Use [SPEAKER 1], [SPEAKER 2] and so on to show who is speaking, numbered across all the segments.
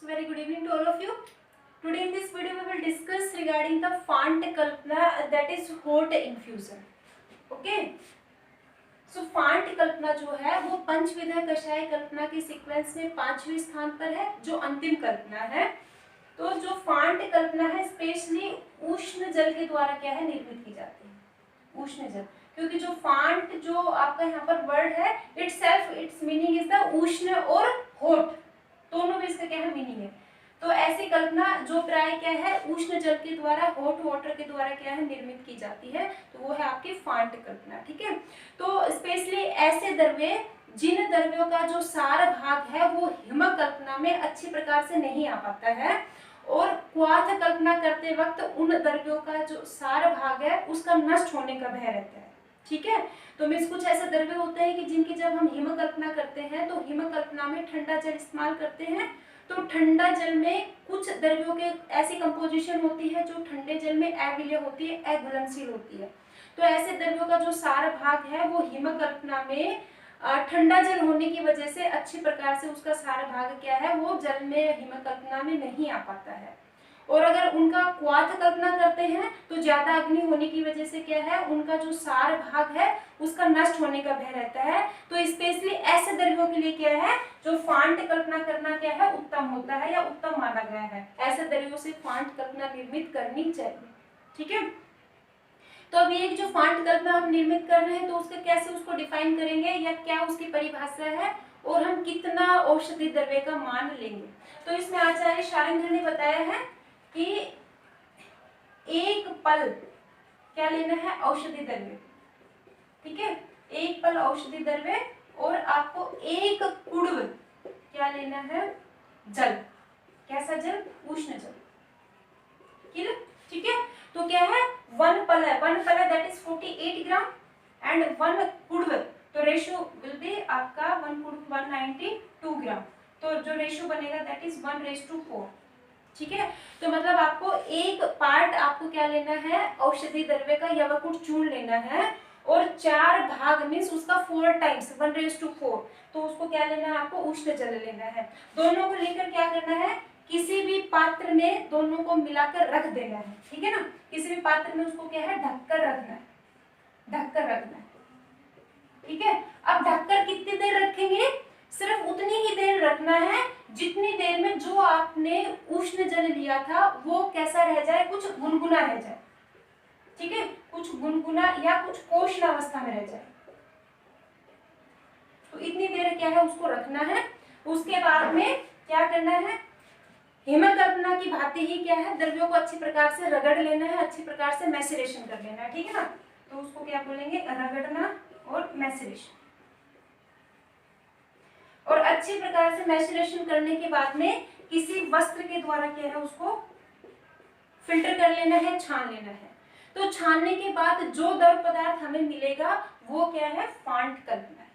[SPEAKER 1] So very good evening to all of you. Today in this video we will discuss regarding the font kalpana, that is hot infusion. Okay. So font कल्पना जो है वो पंचविधा कषाय कल्पना के sequence में 5वें स्थान पर है, जो अंतिम कल्पना है। तो जो फॉन्ट कल्पना है स्पेशली उष्ण जल के द्वारा क्या है निर्मित की जाती है, उष्ण जल, क्योंकि जो फॉन्ट जो आपका यहाँ पर वर्ड है इट्स मीनिंग इज द उष्ण और हॉट, दोनों में इसका क्या है मीनिंग है। तो ऐसी कल्पना जो प्राय क्या है उष्ण जल के द्वारा, हॉट वाटर के द्वारा क्या है निर्मित की जाती है, तो वो है आपकी फॉन्ट कल्पना। ठीक है, तो स्पेशली ऐसे द्रव्य जिन द्रव्यों का जो सार भाग है वो हिम कल्पना में अच्छी प्रकार से नहीं आ पाता है, और क्वाथ कल्पना करते वक्त उन द्रव्यों का जो सार भाग है उसका नष्ट होने का भय रहता है। ठीक है, तो मीन्स कुछ ऐसे द्रव्य होते हैं कि जिनकी जब हम हिम कल्पना करते हैं तो हिम कल्पना में ठंडा जल इस्तेमाल करते हैं, तो ठंडा जल में कुछ द्रव्यों के ऐसी कंपोजिशन होती है जो ठंडे जल में अविलय होती है, अघुलनशील होती है। तो ऐसे द्रव्यों का जो सार भाग है वो हिम कल्पना में ठंडा जल होने की वजह से अच्छी प्रकार से उसका सार भाग क्या है वो जल में हिम कल्पना में नहीं आ पाता है। और अगर उनका क्वाथ कल्पना करते हैं तो ज्यादा अग्नि होने की वजह से क्या है उनका जो सार भाग है उसका नष्ट होने का भय रहता है। तो स्पेशली ऐसे द्रव्यों के लिए क्या है जो फॉन्ट कल्पना करना क्या है उत्तम होता है या उत्तम माना गया है, ऐसे द्रव्यों से फॉन्ट कल्पना निर्मित करनी चाहिए। ठीक है, तो अभी एक जो फॉन्ट कल्पना हम निर्मित कर रहे हैं तो उसका कैसे उसको डिफाइन करेंगे या क्या उसकी परिभाषा है और हम कितना औषधि द्रव्य का मान लेंगे। तो इसमें आचार्य शारंगर ने बताया है कि एक पल क्या लेना है औषधि द्रव्य। ठीक है, एक पल औषधि द्रव्य और आपको एक कुड़व क्या लेना है जल, कैसा जल, उष्ण जल। ठीक है, तो क्या है वन पल है that is 48 gram and one कुड़व, तो रेशियो विल बी आपका वन कुड़व 192 ग्राम, तो जो रेशियो बनेगा दैट इज 1:4। ठीक है, तो मतलब आपको एक पार्ट आपको क्या लेना है औषधि द्रव्य का यवकुट चूर्ण लेना है और 4 भाग मीन्स उसका 4 टाइम्स 1:4, तो उसको क्या लेना है आपको उष्ण जल लेना है। दोनों को लेकर क्या करना है किसी भी पात्र में दोनों को मिलाकर रख देना है। ठीक है ना, किसी भी पात्र में उसको क्या है ढककर रखना है, ढककर रखना है। ठीक है, अब ढककर कितनी देर रखेंगे, सिर्फ उतनी ही देर रखना है जितनी देर में जो आपने उष्ण जल लिया था वो कैसा रह जाए, कुछ गुनगुना रह जाए। ठीक है, कुछ गुनगुना या कुछ कोष्ण अवस्था में रह जाए, तो इतनी देर क्या है उसको रखना है। उसके बाद में क्या करना है हिम कल्पना की भांति ही क्या है द्रव्यों को अच्छी प्रकार से रगड़ लेना है, अच्छी प्रकार से मैसेरेशन कर लेना है। ठीक है ना, तो उसको क्या बोलेंगे रगड़ना और मैसेरेशन। और अच्छी प्रकार से मैसेरेशन करने के बाद में किसी वस्त्र के द्वारा क्या है उसको फिल्टर कर लेना है, छान लेना है। तो छानने के बाद जो द्रव पदार्थ हमें मिलेगा वो क्या है फॉन्ट कल्पना है।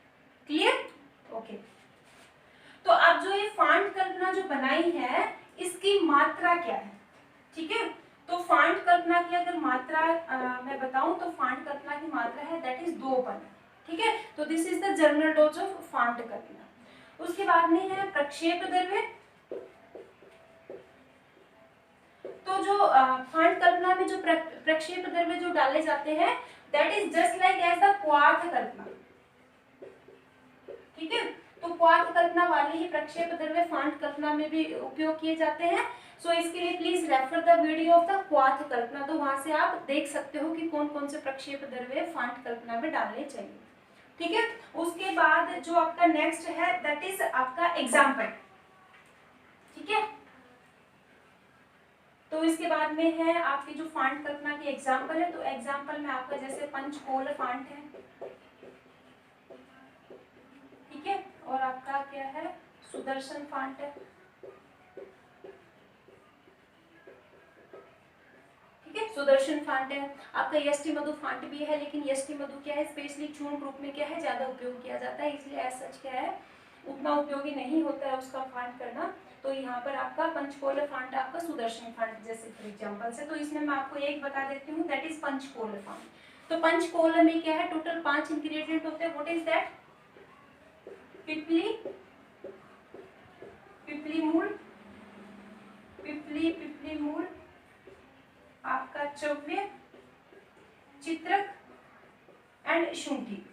[SPEAKER 1] Clear, okay. तो अब जो ये फॉन्ट कल्पना जो बनाई है इसकी मात्रा क्या है। ठीक है, तो फॉन्ट कल्पना की अगर मात्रा मैं बताऊं तो फॉन्ट कल्पना की मात्रा है दैट इज 2 पल। ठीक है, तो this is the general dose of फॉन्ट कल्पना। उसके बाद में है प्रक्षेप द्रव्य। तो जो फॉन्ट कल्पना में जो प्रक्षेप द्रव्य जो डाले जाते हैं that is just like as the क्वाथ कल्पना। ठीक है, तो क्वाथ कल्पना वाले ही प्रक्षेप द्रव्य फॉन्ट कल्पना में भी उपयोग किए जाते हैं। सो इसके लिए please refer the video of the क्वाथ कल्पना, तो वहां से आप देख सकते हो कि कौन कौन से प्रक्षेप द्रव्य फॉन्ट कल्पना में डालने चाहिए। ठीक है, उसके बाद जो आपका नेक्स्ट है दैट इज आपका एग्जाम्पल। ठीक है, तो इसके बाद में है आपकी जो फॉन्ट कल्पना की एग्जाम्पल है, तो एग्जाम्पल में आपका जैसे पंचकोल फॉन्ट है। ठीक है, और आपका क्या है सुदर्शन फॉन्ट है। ठीक है, सुदर्शन फॉन्ट है आपका। यष्टि मधु फॉन्ट भी है, लेकिन यष्टि मधु क्या है स्पेशली चूर्ण रूप में क्या है ज्यादा उपयोग किया जाता है, इसलिए एज सच क्या है उतना उपयोगी नहीं होता है उसका फॉन्ट करना। तो यहाँ पर आपका पंचकोल फॉन्ट आपका सुदर्शन फॉन्ट जैसे फॉर एग्जांपल से, तो इसमें मैं आपको एक बता देती हूँ दैट इज पंचकोल फॉन्ट। तो पंचकोल में क्या है टोटल 5 इंग्रेडिएंट होते हैं। व्हाट इज दैट, पिपली, पिपली मूल, चव्य, चित्रक एंड शुंठी।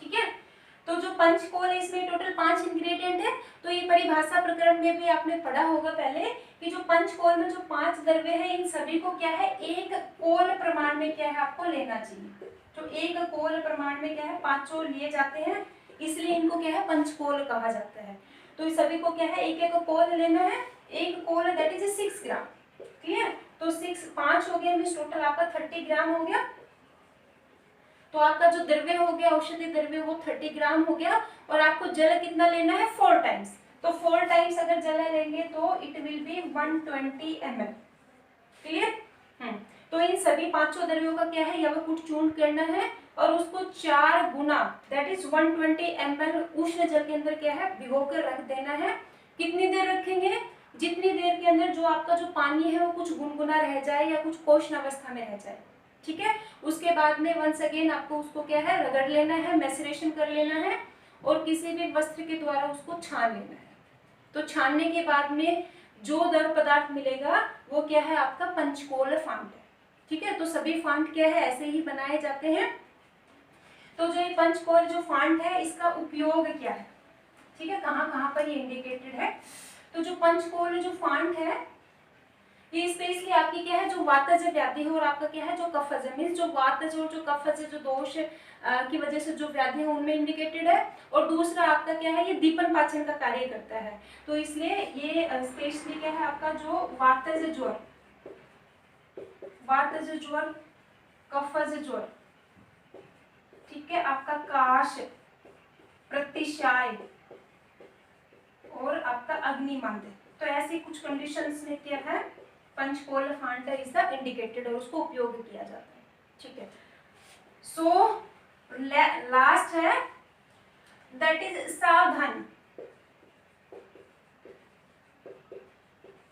[SPEAKER 1] ठीक है, तो जो पंचकोल है इसमें टोटल 5 इंग्रेडिएंट है। तो ये परिभाषा प्रकरण में भी आपने पढ़ा होगा पहले कि जो पंचकोल में जो 5 द्रव्य है इन सभी को क्या है एक कोल प्रमाण में क्या है आपको लेना चाहिए। तो एक कोल प्रमाण में क्या है पांचों लिए जाते हैं, इसलिए इनको क्या है पंचकोल कहा जाता है। तो इस सभी को क्या है एक एक कोल लेना है। एक कोल दैट इज 6 ग्राम। क्लियर, तो 5 हो गया, मींस टोटल आपका 30 ग्राम हो गया। तो आपका जो द्रव्य हो गया औषधि द्रव्य वो 30 ग्राम हो गया। और आपको जल कितना लेना है 4 टाइम्स। तो 4 टाइम्स अगर जल लेंगे तो it will be 120 ml। Clear. तो इन सभी पांचों द्रव्यों का क्या है यवकुट चूर्ण करना है और उसको 4 गुना दैट इज 120 ml उष्ण जल के अंदर क्या है भिगोकर रख देना है। कितनी देर रखेंगे, जितनी देर के अंदर जो आपका जो पानी है वो कुछ गुनगुना रह जाए या कुछ कोष्ण अवस्था में रह जाए। ठीक है, उसके बाद में वंस अगेन आपको उसको क्या है रगड़ लेना है, मैसरेशन कर लेना है और किसी भी वस्त्र के द्वारा उसको छान लेना है। तो छानने के बाद में जो द्रव पदार्थ मिलेगा वो क्या है आपका पंचकोल फांट है। ठीक है, तो सभी फांट क्या है ऐसे ही बनाए जाते हैं। तो जो ये पंचकोल जो फांट है इसका उपयोग क्या है, ठीक है, कहाँ कहाँ पर ये इंडिकेटेड है। तो जो पंचकोल जो फांट है ये स्पेशली आपकी क्या है जो वातज व्याधि है और आपका क्या है जो कफज है, मीन्स जो वातज और जो कफज जो दोष की वजह से जो व्याधि है उनमें इंडिकेटेड है। और दूसरा आपका क्या है ये दीपन पाचन का कार्य करता है। तो इसलिए ये स्पेशली क्या है आपका जो वातज ज्वर, वातज ज्वर, कफज ज्वर, ठीक है, आपका काश, प्रतिशाय और आपका अग्निमांद। तो ऐसी कुछ कंडीशंस में क्या है panchakol font is the indicated और उसको उपयोग किया जाता है। ठीक है, सो लास्ट है दैट इज सावधानी।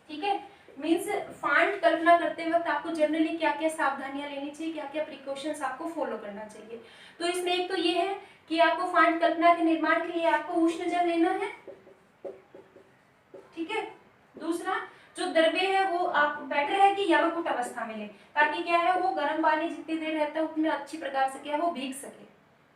[SPEAKER 1] ठीक है, मीन्स फांट कल्पना करते वक्त आपको जनरली क्या क्या सावधानियां लेनी चाहिए, क्या क्या प्रिकॉशंस आपको फॉलो करना चाहिए। तो इसमें एक तो ये है कि आपको फांट कल्पना के निर्माण के लिए आपको उष्ण जल लेना है। ठीक है, दूसरा जो द्रव्य है वो आप बेटर है कि यवकुट अवस्था में ले, ताकि क्या है वो गर्म पानी जितनी देर रहता है उतने अच्छी प्रकार से क्या है वो भीग सके।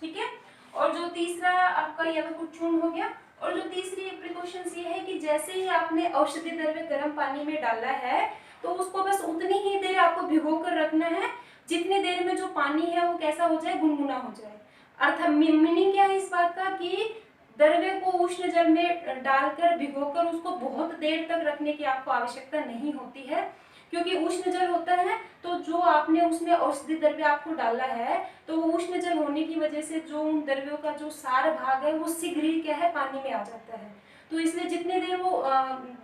[SPEAKER 1] ठीक है, और जो तीसरा आपका यवकुट चूर्ण हो गया। और जो तीसरी प्रिकॉशंस ये है कि जैसे ही आपने औषधि द्रव्य गर्म पानी में डाला है तो उसको बस उतनी ही देर आपको भिगो कर रखना है जितनी देर में जो पानी है वो कैसा हो जाए गुनगुना हो जाए। अर्थात मीनिंग क्या है इस बात का कि द्रव्य को उष्ण जल में डालकर भिगोकर उसको बहुत देर तक रखने की आपको आवश्यकता नहीं होती है, क्योंकि उष्ण जल होता है तो जो आपने उसमें औषधि द्रव्य आपको डाला है तो वो उष्ण जल होने की वजह से जो उन द्रव्यों का जो सार भाग है वो शीघ्र ही क्या है पानी में आ जाता है। तो इसलिए जितनी देर वो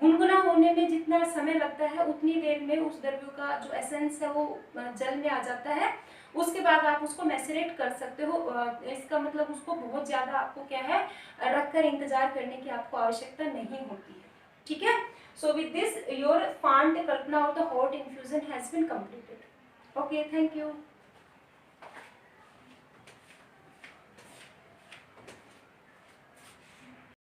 [SPEAKER 1] गुनगुना होने में जितना समय लगता है उतनी देर में उस द्रव्यों का जो एसेंस है वो जल में आ जाता है। उसके बाद आप उसको मैसरेट कर सकते हो। इसका मतलब उसको बहुत ज्यादा आपको क्या है रखकर इंतजार करने की आपको आवश्यकता नहीं होती है। ठीक है, सो विद दिस योर फांट कल्पना और the hot infusion has been completed. Okay, thank you.